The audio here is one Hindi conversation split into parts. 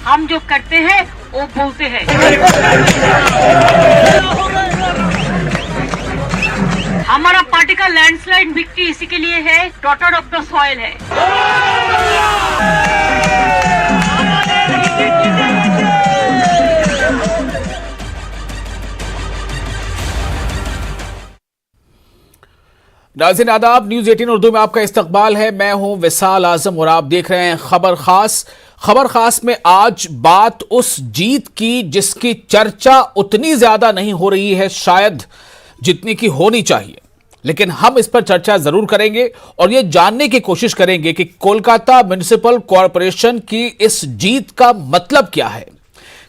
हम जो करते हैं वो बोलते हैं। हमारा पार्टी का लैंडस्लाइड विक्ट्री इसी के लिए है, डॉटर ऑफ द सॉइल है। नाज़रीन आदाब, न्यूज़ 18 उर्दू में आपका इस्तकबाल है। मैं हूं विसाल आजम और आप देख रहे हैं खबर खास। खबर खास में आज बात उस जीत की जिसकी चर्चा उतनी ज्यादा नहीं हो रही है शायद जितनी की होनी चाहिए, लेकिन हम इस पर चर्चा जरूर करेंगे और यह जानने की कोशिश करेंगे कि कोलकाता म्युनिसिपल कॉरपोरेशन की इस जीत का मतलब क्या है।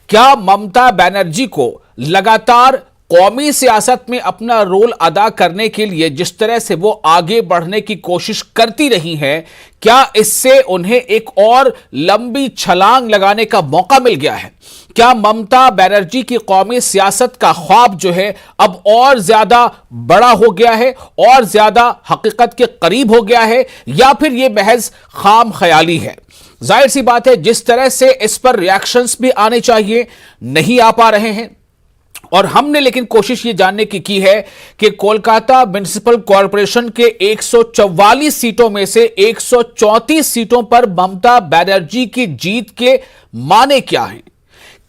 क्या ममता बनर्जी को लगातार कौमी सियासत में अपना रोल अदा करने के लिए जिस तरह से वो आगे बढ़ने की कोशिश करती रही हैं, क्या इससे उन्हें एक और लंबी छलांग लगाने का मौका मिल गया है? क्या ममता बनर्जी की कौमी सियासत का ख्वाब जो है अब और ज्यादा बड़ा हो गया है और ज्यादा हकीकत के करीब हो गया है, या फिर यह महज खाम ख्याली है? जाहिर सी बात है जिस तरह से इस पर रिएक्शंस भी आने चाहिए नहीं आ पा रहे हैं, और हमने लेकिन कोशिश ये जानने की है कि कोलकाता म्युनिसिपल कॉरपोरेशन के 144 सीटों में से 134 सीटों पर ममता बनर्जी की जीत के माने क्या हैं?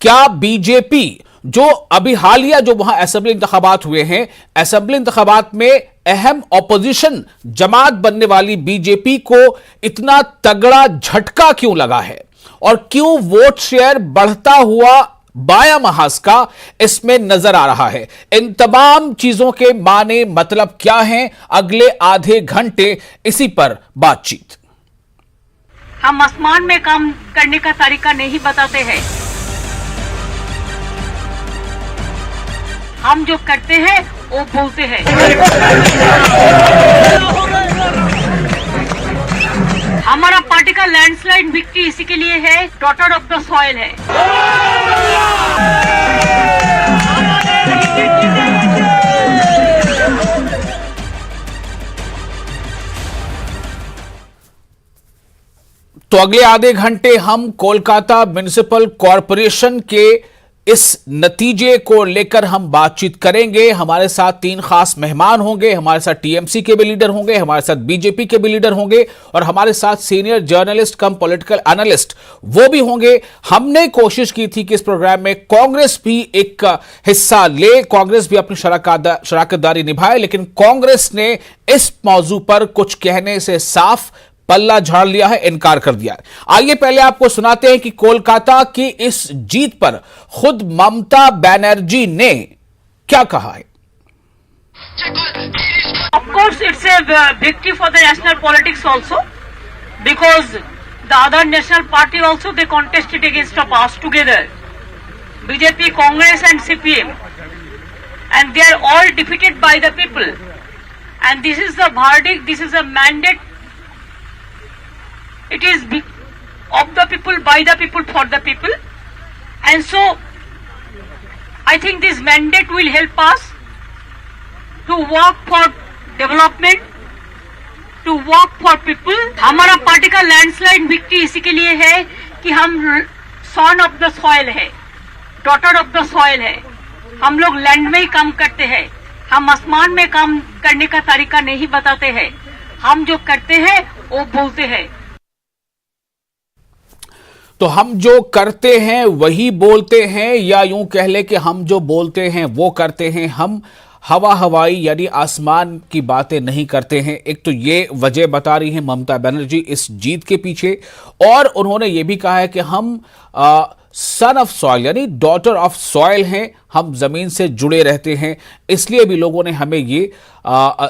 क्या बीजेपी जो अभी हालिया जो वहां असेंबली इंतखाबात हुए हैं, असेंबली इंतखाबात में अहम ऑपोजिशन जमात बनने वाली बीजेपी को इतना तगड़ा झटका क्यों लगा है और क्यों वोट शेयर बढ़ता हुआ बाया महाज का इसमें नजर आ रहा है? इन तमाम चीजों के माने मतलब क्या हैं, अगले आधे घंटे इसी पर बातचीत। हम आसमान में काम करने का तरीका नहीं बताते हैं, हम जो करते हैं वो बोलते हैं। हमारा पार्टी का लैंडस्लाइड विक्ट्री इसी के लिए है, डॉटर ऑफ द सॉइल है। तो अगले आधे घंटे हम कोलकाता म्युनिसिपल कॉरपोरेशन के इस नतीजे को लेकर हम बातचीत करेंगे। हमारे साथ 3 खास मेहमान होंगे। हमारे साथ टीएमसी के भी लीडर होंगे, हमारे साथ बीजेपी के भी लीडर होंगे और हमारे साथ सीनियर जर्नलिस्ट कम पॉलिटिकल एनालिस्ट वो भी होंगे। हमने कोशिश की थी कि इस प्रोग्राम में कांग्रेस भी एक हिस्सा ले, कांग्रेस भी अपनी शराकतदारी निभाए, लेकिन कांग्रेस ने इस मौजू पर कुछ कहने से साफ पल्ला झाड़ लिया है, इनकार कर दिया है। आइए पहले आपको सुनाते हैं कि कोलकाता की इस जीत पर खुद ममता बनर्जी ने क्या कहा है। Of course, it's a victory for the national politics also, because the other national party also they contested against us together, BJP, Congress, and CPM, and they are all defeated by the people. And this is the verdict. This is a mandate. It is of the people, by the people, for the people. And so, I think this mandate will help us to work for development, to work for people. हमारा पार्टी का लैंडस्लाइड विक्ट्री इसी के लिए है कि हम सन ऑफ द सॉइल है, डॉटर ऑफ द सॉइल है। हम लोग लैंड में ही काम करते हैं, हम आसमान में काम करने का तरीका नहीं बताते हैं। हम जो करते हैं वो बोलते हैं। तो हम जो करते हैं वही बोलते हैं, या यूं कह ले कि हम जो बोलते हैं वो करते हैं। हम हवा हवाई यानी आसमान की बातें नहीं करते हैं। एक तो ये वजह बता रही है ममता बनर्जी इस जीत के पीछे, और उन्होंने ये भी कहा है कि हम सन ऑफ सॉइल यानी डॉटर ऑफ सॉइल हैं, हम जमीन से जुड़े रहते हैं, इसलिए भी लोगों ने हमें ये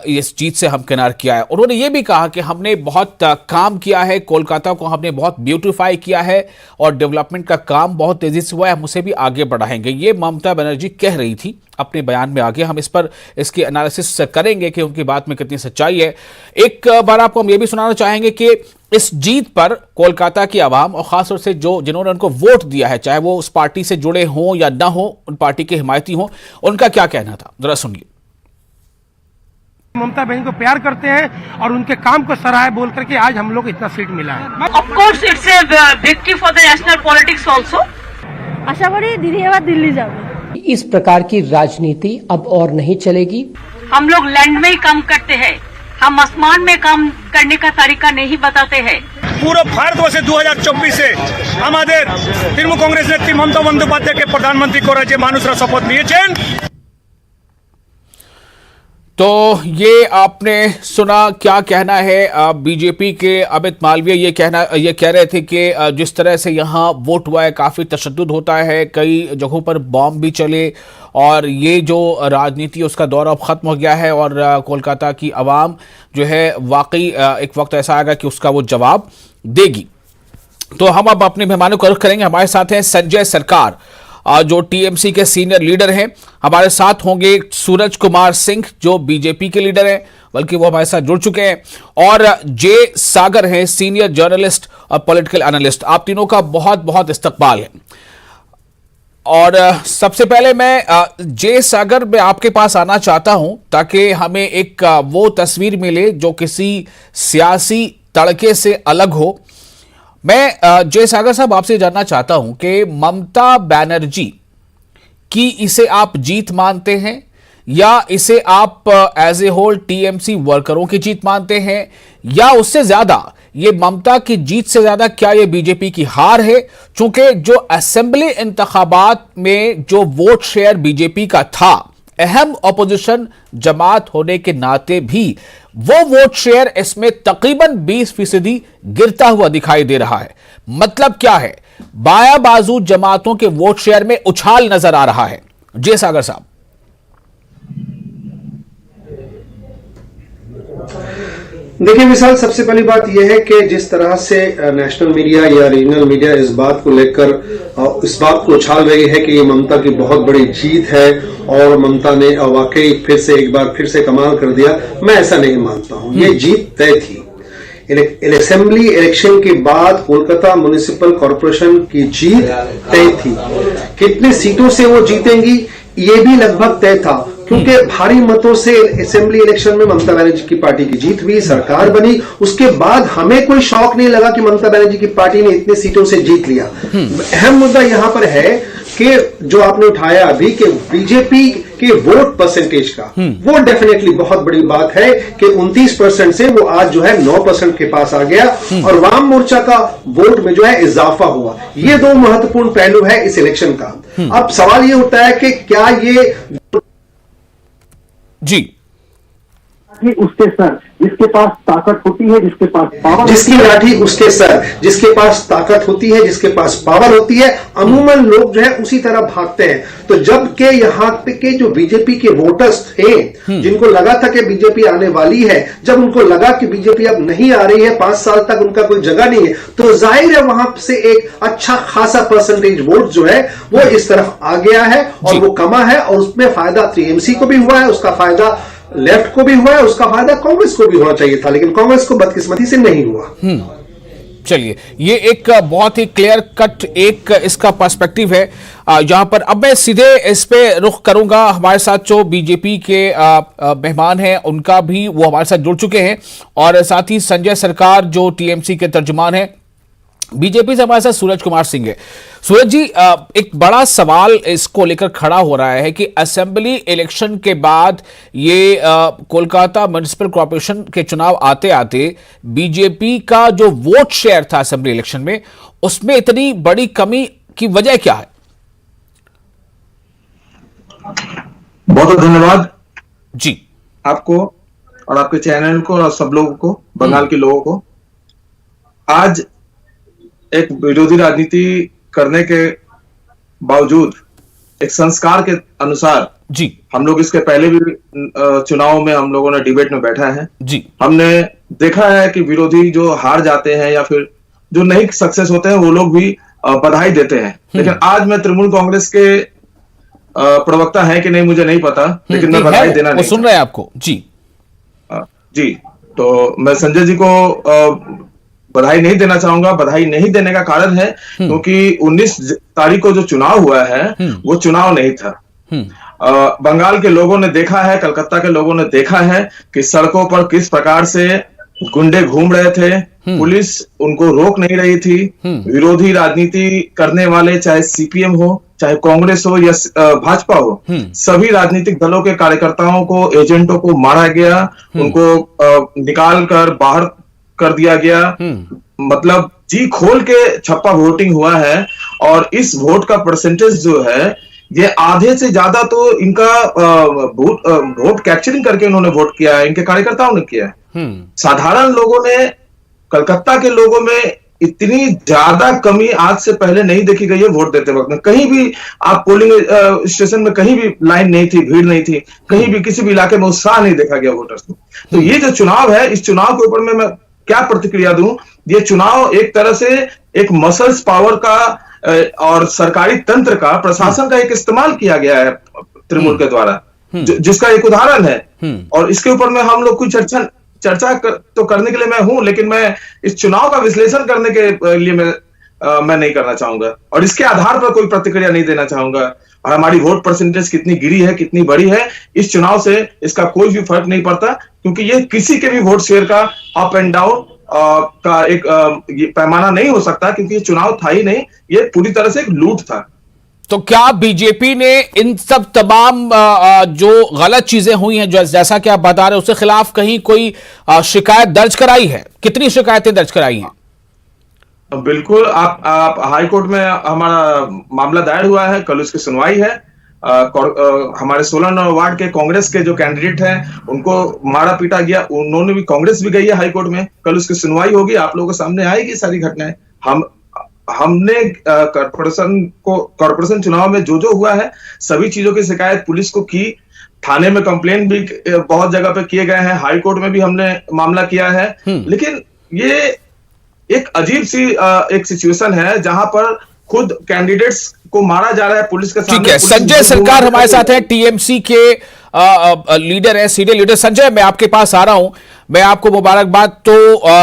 इस जीत से हमकिनार किया है। उन्होंने ये भी कहा कि हमने बहुत काम किया है, कोलकाता को हमने बहुत ब्यूटिफाई किया है और डेवलपमेंट का काम बहुत तेजी से हुआ है, हम उसे भी आगे बढ़ाएंगे। ये ममता बनर्जी कह रही थी अपने बयान में आगे। हम इस पर इसकी एनालिसिस करेंगे कि उनकी बात में कितनी सच्चाई है। एक बार आपको हम ये भी सुनाना चाहेंगे कि इस जीत पर कोलकाता की आवाम और खासतौर से जो जिन्होंने उनको वोट दिया है, चाहे वो उस पार्टी से जुड़े हों या ना हो, उन पार्टी के हिमायती हों, उनका क्या कहना था, जरा सुनिए। ममता बहन को प्यार करते हैं और उनके काम को सराहे बोल करके आज हम लोग को इतना सीट मिला है। Of course, it's a victory for the national politics also. আশা করি দিদি এবার দিল্লি যাবে। इस प्रकार की राजनीति अब और नहीं चलेगी। हम लोग लैंड में ही काम करते हैं, हम आसमान में काम करने का तरीका नहीं बताते हैं। পুরো ভারতবর্ষে 2024 আমাদের তৃণমূল কংগ্রেস নেত্রী মমতা বন্দ্যোপাধ্যায়কে প্রধানমন্ত্রী করার যে মানুষরা শপথ নিয়েছেন। तो ये आपने सुना क्या कहना है बीजेपी के अमित मालवीय। ये कह रहे थे कि जिस तरह से यहाँ वोट हुआ है काफ़ी तशद्दुद होता है, कई जगहों पर बॉम्ब भी चले और ये जो राजनीति उसका दौर अब ख़त्म हो गया है और कोलकाता की आवाम जो है वाकई एक वक्त ऐसा आएगा कि उसका वो जवाब देगी। तो हम अब अपने मेहमानों को रुख करेंगे। हमारे साथ हैं संजय सरकार जो टीएमसी के सीनियर लीडर हैं। हमारे साथ होंगे सूरज कुमार सिंह जो बीजेपी के लीडर हैं, बल्कि वो हमारे साथ जुड़ चुके हैं, और जे सागर हैं सीनियर जर्नलिस्ट और पॉलिटिकल एनालिस्ट। आप तीनों का बहुत बहुत इस्तकबाल है। और सबसे पहले मैं जे सागर में आपके पास आना चाहता हूं ताकि हमें एक वो तस्वीर मिले जो किसी सियासी तड़के से अलग हो। मैं जय सागर साहब आपसे जानना चाहता हूं कि ममता बनर्जी की इसे आप जीत मानते हैं या इसे आप एज ए होल टीएमसी वर्करों की जीत मानते हैं, या उससे ज्यादा ये ममता की जीत से ज्यादा क्या ये बीजेपी की हार है? चूंकि जो असेंबली इंतखाबात में जो वोट शेयर बीजेपी का था, अहम ऑपोजिशन जमात होने के नाते भी वो वोट शेयर इसमें तकरीबन 20% गिरता हुआ दिखाई दे रहा है। मतलब क्या है? बाया बाजू जमातों के वोट शेयर में उछाल नजर आ रहा है। जय सागर साहब। देखिए विशाल, सबसे पहली बात यह है कि जिस तरह से नेशनल मीडिया या रीजनल मीडिया इस बात को लेकर इस बात को उछाल रही है कि ये ममता की बहुत बड़ी जीत है और ममता ने वाकई एक बार फिर से कमाल कर दिया, मैं ऐसा नहीं मानता हूं। ये जीत तय थी। असेंबली इलेक्शन के बाद कोलकाता म्युनिसिपल कॉर्पोरेशन की जीत तय थी। कितने सीटों से वो जीतेंगी ये भी लगभग तय था, क्योंकि भारी मतों से असेंबली इलेक्शन में ममता बनर्जी की पार्टी की जीत हुई, सरकार बनी। उसके बाद हमें कोई शौक नहीं लगा कि ममता बनर्जी की पार्टी ने इतने सीटों से जीत लिया। अहम मुद्दा यहां पर है कि जो आपने उठाया अभी कि बीजेपी के वोट परसेंटेज का, वो डेफिनेटली बहुत बड़ी बात है कि 29% से वो आज जो है 9% के पास आ गया और वाम मोर्चा का वोट में जो है इजाफा हुआ। ये दो महत्वपूर्ण पहलू है इस इलेक्शन का। अब सवाल ये उठता है कि क्या ये जी उसके सर, जिसके पास ताकत होती है, जिसके पास पावर, जिसकी लाठी उसके सर, जिसके पास ताकत होती है, जिसके पास पावर होती है, अमूमन लोग जो है उसी तरह भागते हैं। तो जबकि यहाँ पे के जो बीजेपी के वोटर्स थे, जिनको लगा था कि बीजेपी आने वाली है, जब उनको लगा कि बीजेपी अब नहीं आ रही है, 5 साल तक उनका कोई जगह नहीं है, तो जाहिर है वहां से एक अच्छा खासा परसेंटेज वोट जो है वो इस तरफ आ गया है और वो कमा है। और उसमें फायदा टीएमसी को भी हुआ है, उसका फायदा लेफ्ट को भी हुआ है, उसका फायदा कांग्रेस को भी होना चाहिए था, लेकिन कांग्रेस को बदकिस्मती से नहीं हुआ। चलिए, ये एक बहुत ही क्लियर कट एक इसका पर्सपेक्टिव है। जहां पर अब मैं सीधे इस पे रुख करूंगा। हमारे साथ जो बीजेपी के मेहमान हैं उनका भी वो हमारे साथ जुड़ चुके हैं, और साथ ही संजय सरकार जो टीएमसी के तर्जुमान हैं। बीजेपी से हमारे साथ सूरज कुमार सिंह है। सूरज जी, एक बड़ा सवाल इसको लेकर खड़ा हो रहा है कि असेंबली इलेक्शन के बाद ये कोलकाता म्युनिसिपल कॉर्पोरेशन के चुनाव आते आते बीजेपी का जो वोट शेयर था असेंबली इलेक्शन में, उसमें इतनी बड़ी कमी की वजह क्या है? बहुत बहुत धन्यवाद जी आपको और आपके चैनल को और सब लोगों को, बंगाल के लोगों को। आज एक विरोधी राजनीति करने के बावजूद एक संस्कार के अनुसार जी हम लोग इसके पहले भी चुनाव में हम लोगों ने डिबेट में बैठा है जी। हमने देखा है कि विरोधी जो हार जाते हैं या फिर जो नहीं सक्सेस होते हैं वो लोग भी बधाई देते हैं। लेकिन आज मैं तृणमूल कांग्रेस के प्रवक्ता है कि नहीं मुझे नहीं पता, लेकिन मैं बधाई देना नहीं सुन रहे हैं आपको जी जी। तो मैं संजय जी को बधाई नहीं देना चाहूंगा। बधाई नहीं देने का कारण है क्योंकि 19 तारीख को जो चुनाव हुआ है वो चुनाव नहीं था। बंगाल के लोगों ने देखा है, कलकत्ता के लोगों ने देखा है कि सड़कों पर किस प्रकार से गुंडे घूम रहे थे, पुलिस उनको रोक नहीं रही थी। विरोधी राजनीति करने वाले, चाहे सीपीएम हो, चाहे कांग्रेस हो या भाजपा हो, सभी राजनीतिक दलों के कार्यकर्ताओं को, एजेंटों को मारा गया, उनको निकाल कर बाहर कर दिया गया। मतलब जी खोल के छप्पा वोटिंग हुआ है और इस वोट का परसेंटेज जो है ये आधे से ज्यादा तो इनका वोट कैप्चरिंग करके इन्होंने वोट किया है, इनके कार्यकर्ताओं ने किया है। साधारण लोगों ने, कलकत्ता के लोगों में इतनी ज्यादा कमी आज से पहले नहीं देखी गई है वोट देते वक्त में। कहीं भी आप पोलिंग स्टेशन में कहीं भी लाइन नहीं थी, भीड़ नहीं थी, कहीं भी किसी भी इलाके में उत्साह नहीं देखा गया वोटर्स में। तो ये जो चुनाव है, इस चुनाव के ऊपर मैं क्या प्रतिक्रिया दूं? ये चुनाव एक तरह से एक मसल्स पावर का और सरकारी तंत्र का, प्रशासन का एक इस्तेमाल किया गया है तृणमूल के द्वारा, जिसका एक उदाहरण है। और इसके ऊपर में हम लोग कोई चर्चा तो करने के लिए मैं हूं, लेकिन मैं इस चुनाव का विश्लेषण करने के लिए मैं नहीं करना चाहूंगा और इसके आधार पर कोई प्रतिक्रिया नहीं देना चाहूंगा। और हमारी वोट परसेंटेज कितनी गिरी है, कितनी बड़ी है, इस चुनाव से इसका कोई भी फर्क नहीं पड़ता, क्योंकि ये किसी के भी वोट शेयर का अप एंड डाउन का एक पैमाना नहीं हो सकता, क्योंकि ये चुनाव था ही नहीं, ये पूरी तरह से एक लूट था। तो क्या बीजेपी ने इन सब तमाम जो गलत चीजें हुई हैं, जैसा कि आप बता रहे हैं, उसके खिलाफ कहीं कोई शिकायत दर्ज कराई है? कितनी शिकायतें दर्ज कराई हैं? बिल्कुल, आप हाई कोर्ट में हमारा मामला दायर हुआ है, कल उसकी सुनवाई है। हमारे 16 नंबर वार्ड के कांग्रेस के जो कैंडिडेट हैं उनको मारा पीटा गया, उन्होंने भी, कांग्रेस भी गई है हाई कोर्ट में। कल उसकी सुनवाई होगी, आप लोगों के सामने आएगी सारी घटनाएं। हमने कॉर्पोरेशन चुनाव में जो हुआ है, सभी चीजों की शिकायत पुलिस को की, थाने में कंप्लेंट भी बहुत जगह पे किए गए हैं, हाई कोर्ट में भी हमने मामला किया है। लेकिन ये एक अजीब सी एक सिचुएशन है जहां पर खुद कैंडिडेट्स को मारा जा रहा है पुलिस के सामने। ठीक है, संजय सरकार हमारे साथ है, टीएमसी के लीडर है, सीनियर लीडर। संजय, मैं आपके पास आ रहा हूं। मैं आपको मुबारकबाद तो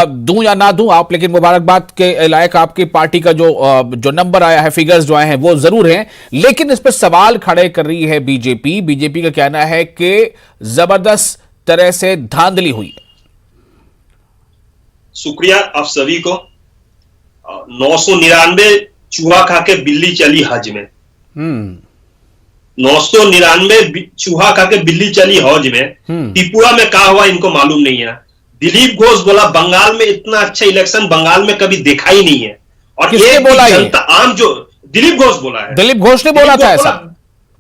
दूं या ना दूं आप, लेकिन मुबारकबाद के लायक आपकी पार्टी का जो नंबर आया है, फिगर्स जो आए हैं वो जरूर हैं, लेकिन इस पर सवाल खड़े कर रही है बीजेपी। बीजेपी का कहना है कि जबरदस्त तरह से धांधली हुई। शुक्रिया आप सभी को। 999 चूहा खा के बिल्ली चली हज में। 999 चूहा खा के बिल्ली चली हज में। त्रिपुरा में क्या हुआ इनको मालूम नहीं है। दिलीप घोष बोला बंगाल में इतना अच्छा इलेक्शन बंगाल में कभी देखा ही नहीं है। और किसने बोला है? जनता आम जो दिलीप घोष बोला है, दिलीप घोष ने बोला था ऐसा।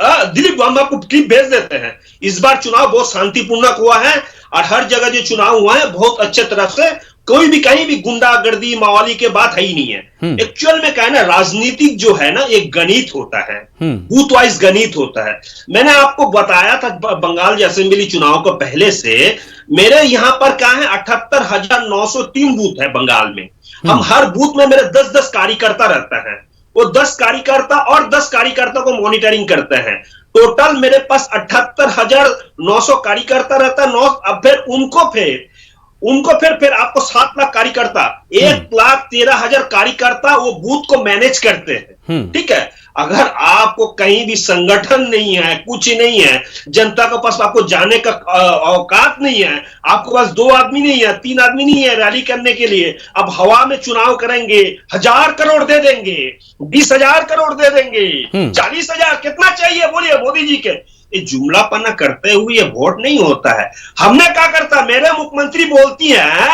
दिलीप, हम आपको क्लिप भेज देते हैं। इस बार चुनाव बहुत शांतिपूर्ण हुआ है और हर जगह जो चुनाव हुआ है बहुत अच्छे तरह से, कोई भी कहीं भी गुंडागर्दी मावाली के बात है ही नहीं है। एक्चुअल में क्या है ना, राजनीतिक जो है ना एक गणित होता है, बूथ वाइज गणित होता है। मैंने आपको बताया था बंगाल असेंबली चुनाव को पहले से, मेरे यहां पर क्या है 78,903 बूथ है बंगाल में। हम हर बूथ में मेरे 10-10 कार्यकर्ता रहता है, वो 10 कार्यकर्ता और 10 कार्यकर्ता को मॉनिटरिंग करते हैं। टोटल मेरे पास 78,900 कार्यकर्ता रहता है। अब फिर आपको 7 लाख कार्यकर्ता, 1,13,000 कार्यकर्ता वो बूथ को मैनेज करते हैं। ठीक है, अगर आपको कहीं भी संगठन नहीं है, कुछ नहीं है, जनता के पास आपको जाने का औकात नहीं है, आपके पास 2 आदमी नहीं है, 3 आदमी नहीं है रैली करने के लिए, अब हवा में चुनाव करेंगे, 1,000 करोड़ दे देंगे, 20,000 करोड़ दे देंगे, 40,000 कितना चाहिए बोलिए मोदी जी के। ये जुमलापना करते हुए ये वोट नहीं होता है। हमने क्या करता, मेरे मुख्यमंत्री बोलती है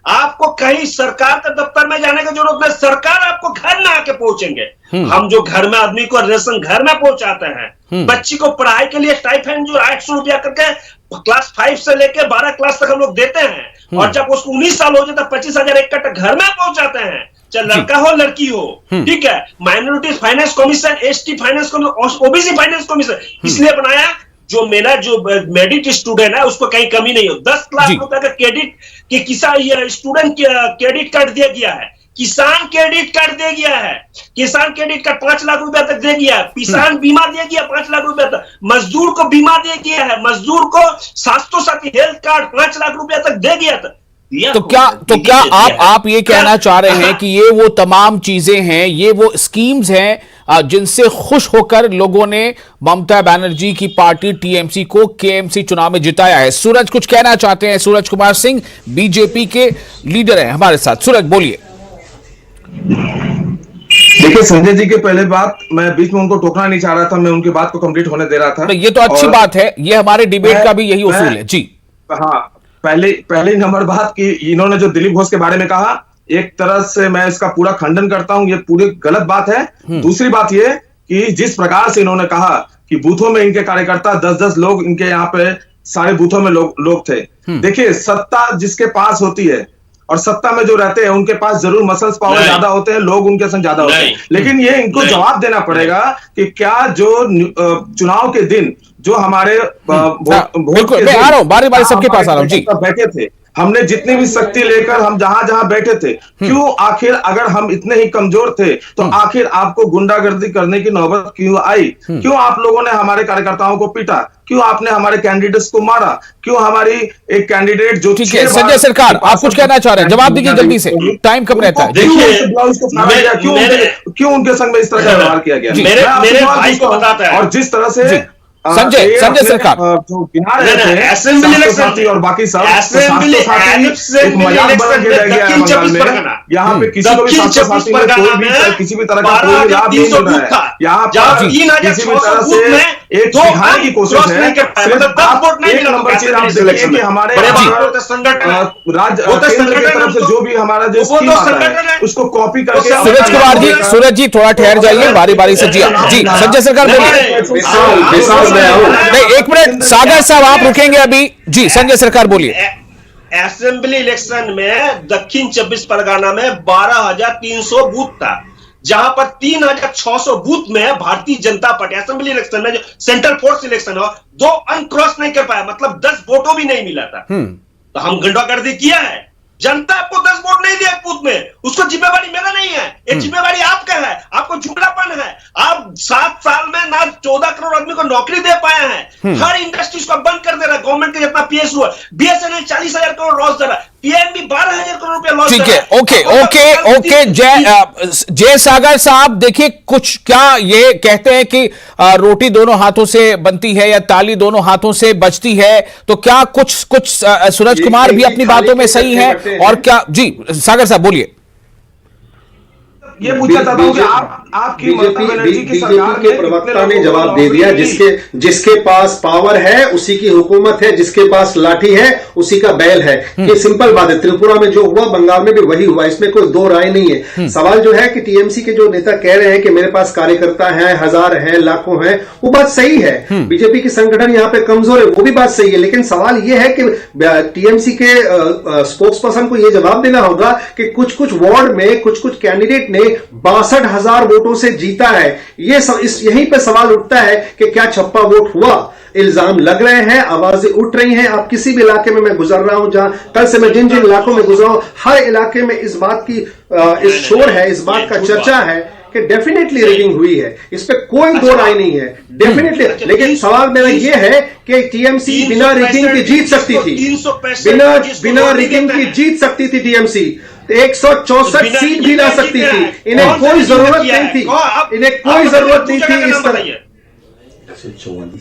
आपको कहीं सरकार के दफ्तर में जाने की जरूरत नहीं, सरकार आपको घर में आके पहुंचेंगे। हम जो घर में आदमी को राशन घर में पहुंचाते हैं, बच्ची को पढ़ाई के लिए स्टाइपेंड जो 800 रुपया करके क्लास 5 से लेकर 12 क्लास तक हम लोग देते हैं, और जब उसको 19 साल हो जाता है 25,000 इकट्ठा घर में पहुंचाते हैं, चाहे लड़का हो लड़की हो। ठीक है, minority finance commission, ST finance commission, OBC finance commission इसलिए बनाया जो मेरा जो मेरिट स्टूडेंट है उसको कहीं कमी नहीं हो। 10 लाख रुपए का क्रेडिट कि किसान स्टूडेंट क्रेडिट कार्ड दे गया है, किसान क्रेडिट कार्ड दे गया है, किसान क्रेडिट कार्ड 5 लाख रुपए तक दे गया, किसान बीमा दे गया 5 लाख रुपए तक, मजदूर को बीमा दे गया है, मजदूर को स्वास्थ्य साथी हेल्थ कार्ड 5 लाख रुपए तक दे गया था। दिया तो बीजेपी क्या ने दिया है। आप ये कहना चाह रहे हैं कि ये वो तमाम चीजें हैं, ये वो स्कीम्स हैं जिनसे खुश होकर लोगों ने ममता बनर्जी की पार्टी टीएमसी को केएमसी चुनाव में जिताया है? सूरज कुछ कहना चाहते हैं? सूरज कुमार सिंह बीजेपी के लीडर हैं हमारे साथ। सूरज बोलिए। देखिए संजय जी के पहले बात, मैं बीच में उनको टोकना नहीं चाह रहा था, मैं उनकी बात को कंप्लीट होने दे रहा था। ये तो अच्छी बात है, ये हमारे डिबेट का भी यही उसूल है जी। हाँ, पहले नंबर बात कि इन्होंने जो दिलीप घोष के बारे में कहा, एक तरह से मैं इसका पूरा खंडन करता हूं, ये पूरी गलत बात है। दूसरी बात ये कि जिस प्रकार से इन्होंने कहा कि बूथों में इनके कार्यकर्ता 10-10 लोग इनके यहाँ पे सारे बूथों में लोग थे। देखिए, सत्ता जिसके पास होती है और सत्ता में जो रहते हैं उनके पास जरूर मसल्स पावर ज्यादा होते हैं, लोग उनके संग ज्यादा होते हैं, लेकिन ये इनको जवाब देना पड़ेगा कि क्या जो चुनाव के दिन जो हमारे बिल्कुल, मैं आ रहा हूं, बारी बारी सबके पास आ रहा हूं जी। बैठे थे, हमने जितनी भी शक्ति लेकर हम जहां जहां बैठे थे, क्यों आखिर अगर हम इतने ही कमजोर थे तो आखिर आपको गुंडागर्दी करने की नौबत क्यों आई? क्यों आप लोगों ने हमारे कार्यकर्ताओं को पीटा? क्यों आपने हमारे कैंडिडेट्स को मारा? क्यों हमारी एक कैंडिडेट जो ठीक है, संजय सरकार आप कुछ कहना चाह रहे हैं, जवाब दीजिए जल्दी से, टाइम कम रहता है। क्यों उनके संग में इस तरह का व्यवहार किया गया? मेरे भाई को बताता है। और जिस तरह से संजय सरकार जो गिना रहे थे असेंबली साथी और बाकी सब मजाक बना के रह गया है। यहाँ पे किसी को भी किसी भी तरह का कोई लाभ नहीं मिल रहा है। यहाँ पर किसी भी तरह से एक दिखाने की कोशिश है। एक नंबर चीज आप देखिए कि हमारे राज्य केंद्र की तरफ से जो भी हमारा जो स्कीम आता है उसको कॉपी करके। सूरज कुमार जी, सूरज जी थोड़ा ठहर जाइए, बारी बारी से। जी संजय सरकार बोलिए। नहीं, एक मिनट सागर साहब आप रुकेंगे अभी जी। संजय सरकार बोलिए। असेंबली इलेक्शन में दक्षिण 24 परगना में 12,300 बूथ था, जहां पर 3,600 बूथ में Bharatiya Janata party assembly election में जो सेंट्रल फोर्स इलेक्शन हो 2 अनक्रॉस नहीं कर पाया, मतलब 10 वोटों भी नहीं मिला था। तो हम गुंडागर्दी किया है। जनता आपको 10 वोट नहीं दिया बूथ में, उसको जिम्मेवारी मेरा नहीं है, ये जिम्मेवारी आपका है। आपको झुकलापन है। आप 7 साल में ना 14 करोड़ आदमी को नौकरी दे पाए हैं। हर इंडस्ट्रीज को बंद कर दे रहा है। गवर्नमेंट के जितना पीएस हुआ, बीएसएनएल 40,000 करोड़ लॉस दे रहा है, पीएनबी 12,000 करोड़ रुपया लॉस। ठीक है, ओके जय सागर साहब, देखिए कुछ क्या ये कहते हैं कि रोटी दोनों हाथों से बनती है या ताली दोनों हाथों से बजती है, तो क्या कुछ सूरज कुमार भी अपनी बातों में सही है? और क्या जी सागर साहब बोलिए। ये पूछना चाहता हूं कि आपकी बीजेपी के प्रवक्ता ने जवाब दे दिया, जिसके पास पावर है उसी की हुकूमत है, जिसके पास लाठी है उसी का बैल है। ये सिंपल बात है। त्रिपुरा में जो हुआ बंगाल में भी वही हुआ, इसमें कोई दो राय नहीं है। सवाल जो है कि टीएमसी के जो नेता कह रहे हैं कि मेरे पास कार्यकर्ता है, 1000 है, लाखों है, वो बात सही है। बीजेपी की संगठन यहां पे कमजोर है, वो भी बात सही है। लेकिन सवाल यह है कि टीएमसी के स्पोक्स पर्सन को यह जवाब देना होगा कि कुछ वार्ड में कुछ कैंडिडेट ने 62,000 वोटों से जीता है। यहीं पे सवाल उठता है कि क्या छप्पा वोट हुआ? इल्जाम लग रहे हैं, आवाजें उठ रही हैं। आप किसी भी इलाके में मैं गुजर रहा हूं, जहां कल से मैं जिन इलाकों में गुजरा हूं, हर इलाके में इस बात की इस शोर है, इस बात का चर्चा है कि डेफिनेटली रिगिंग हुई है। इस पे कोई दो राय नहीं है, डेफिनेटली। लेकिन सवाल मेरा यह है कि टीएमसी बिना रिगिंग की जीत सकती थी, बिना रिगिंग की जीत सकती थी टीएमसी। 164 सीट भी ला सकती थी। इन्हें कोई जरूरत नहीं थी, इन्हें कोई जरूरत नहीं थी इस तरह।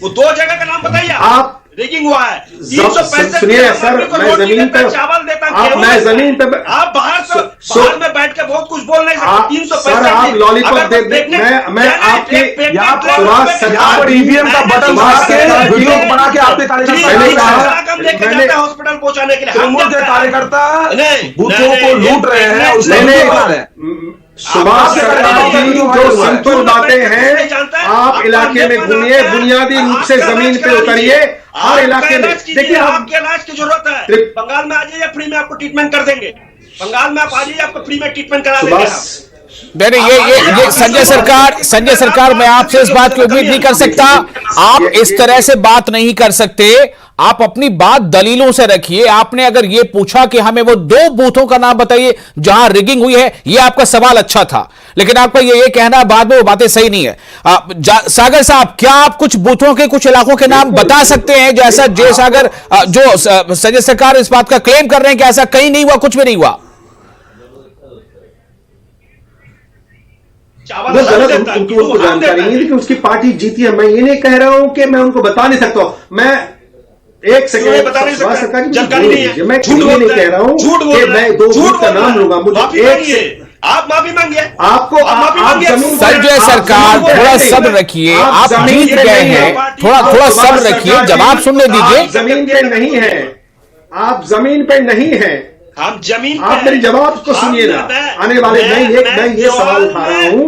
वो 2 जगह का नाम बताइए। आप रिगिंग हुआ है। सुनिए सर, मैं जमीन पे चावल देता हूं, मैं जमीन पे आप बाहर में बैठ के बहुत कुछ बोल नहीं सकते। 365 सर आप लॉलीपॉप दे, मैं आपके ईवीएम का बटन बना के आपके कार्यकर्ता हॉस्पिटल पहुंचाने के लिए तृणमूल के कार्यकर्ता बूथों को लूट रहे हैं। सुभाष सरकार की जो सिंपल बातें हैं, आप इलाके में घूमिए, बुनियादी रूप से जमीन पे उतरिए, हर इलाके में देखिए। आपके इलाज की जरूरत है, बंगाल में आ जाइए, फ्री में आपको ट्रीटमेंट कर देंगे। बंगाल में आप आ जाइए, आपको फ्री में ट्रीटमेंट करा देंगे। नहीं, ये संजय सरकार मैं आपसे इस बात की उम्मीद नहीं कर सकता। आप इस तरह से बात नहीं कर सकते। आप अपनी बात दलीलों से रखिए। आपने अगर ये पूछा कि हमें वो 2 बूथों का नाम बताइए जहां रिगिंग हुई है, ये आपका सवाल अच्छा था, लेकिन आपका ये कहना बाद में वो बातें सही नहीं है। सागर साहब, क्या आप कुछ बूथों के, कुछ इलाकों के नाम बता सकते हैं जैसा जय सागर जो संजय सरकार इस बात का क्लेम कर रहे हैं कि ऐसा कहीं नहीं हुआ, कुछ भी नहीं हुआ? वो गलत, उनको जानकारी नहीं थी कि उसकी पार्टी जीती है। मैं ये नहीं कह रहा हूं कि मैं उनको बता नहीं सकता हूं। मैं एक सेकंड बता नहीं सकता, जानकारी नहीं है। मैं ये नहीं कह रहा हूं कि मैं 2 बूथ का नाम लूंगा। मुझे आप माफी मांगिए। आपको संजय सरकार थोड़ा सब्र रखिए, आप जीत गए हैं, थोड़ा सब्र रखिए, जवाब सुनने दीजिए। जमीन पे नहीं है, आप जमीन पे नहीं है, हम जमीन, आप मेरी जवाब को सुनिए ना। आने वाले मैं ये सवाल उठा रहा हूं,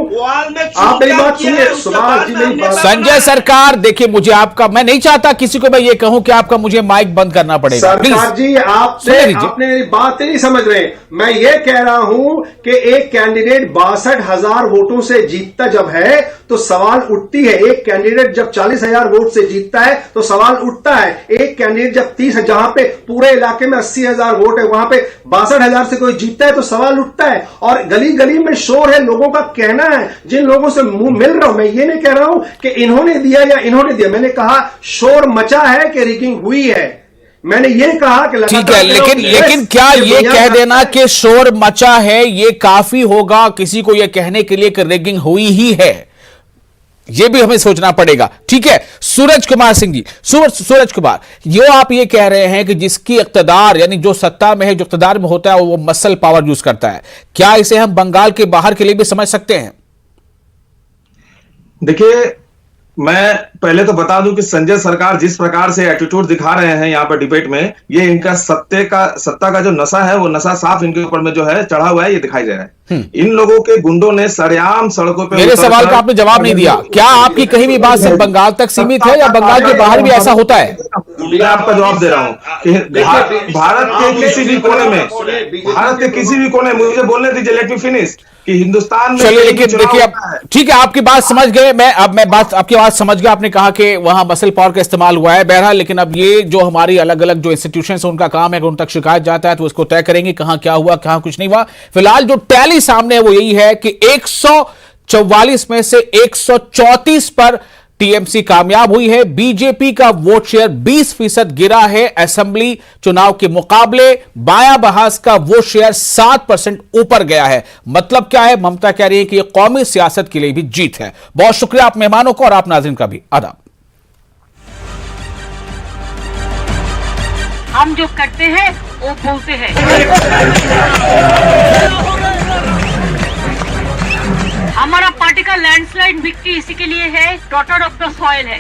आप मेरी बात सुनिए। सुभाष जी मेरी बात। संजय सरकार देखिए, मुझे आपका, मैं नहीं चाहता किसी को मैं ये कहूं कि आपका मुझे माइक बंद करना पड़ेगा। सरकार जी आपने मेरी बात नहीं समझ रहे। मैं ये कह रहा हूं कि एक कैंडिडेट 62,000 वोटों से जीतता जब है तो सवाल उठती है। एक कैंडिडेट जब 40,000 वोट से जीतता है तो सवाल उठता है। एक कैंडिडेट जब 30, जहां पे पूरे इलाके में 80,000 वोट है, वहां पे 62,000 से कोई जीतता है तो सवाल उठता है। और गली गली में शोर है, लोगों का कहना है, जिन लोगों से मुंह मिल रहा हूं, मैं ये नहीं कह रहा हूं कि इन्होंने दिया या इन्होंने दिया। मैंने कहा शोर मचा है कि रिगिंग हुई है। मैंने ये कहा कि ठीक है, लेकिन क्या ये कह देना कि शोर मचा है ये काफी होगा किसी को ये कहने के लिए कि रिगिंग हुई ही है? ये भी हमें सोचना पड़ेगा। ठीक है, सूरज कुमार सिंह जी, सूरज कुमार, यो आप ये कह रहे हैं कि जिसकी इख्तिदार, यानी जो सत्ता में है, जो इख्तिदार में होता है, वो मसल पावर यूज करता है। क्या इसे हम बंगाल के बाहर के लिए भी समझ सकते हैं? देखिए, मैं पहले तो बता दूं कि संजय सरकार जिस प्रकार से एटीट्यूड दिखा रहे हैं यहाँ पर डिबेट में, ये इनका सत्ता का जो नशा है, वो नशा साफ इनके ऊपर में जो है चढ़ा हुआ है, ये दिखाई दे रहा है। इन लोगों के गुंडों ने सरेआम सड़कों पे, मेरे सवाल का आपने जवाब नहीं दिया। क्या आपकी कहीं भी बात सिर्फ बंगाल तक सीमित है या बंगाल के बाहर भी ऐसा होता है? मैं आपका जवाब दे रहा हूँ कि भारत के किसी भी कोने में, मुझे बोलने दीजिए, लेट मी फिनिश, कि हिंदुस्तान में, चलिए, लेकिन देखिए, अब ठीक है, आपकी बात समझ गए। मैं बात आपकी बात समझ गया। आपने कहा कि वहां मसल पावर का इस्तेमाल हुआ है, बहरहाल, लेकिन अब ये जो हमारी अलग अलग जो इंस्टीट्यूशंस है, उनका काम है, अगर उन तक शिकायत जाता है तो उसको तय करेंगे कहां क्या हुआ, कहां कुछ नहीं हुआ। फिलहाल जो टैली सामने है वो यही है कि 144 में से 134 पर टीएमसी कामयाब हुई है। बीजेपी का वोट शेयर 20% गिरा है असेंबली चुनाव के मुकाबले। बायां बहास का वोट शेयर 7% ऊपर गया है। मतलब क्या है? ममता कह रही है कि यह कौमी सियासत के लिए भी जीत है। बहुत शुक्रिया आप मेहमानों को और आप नाज़रीन का भी आदाब। हम जो करते हैं वो बोलते हैं। हमारा पार्टी का लैंडस्लाइड विक्ट्री इसी के लिए है, डॉटर ऑफ द सॉइल है।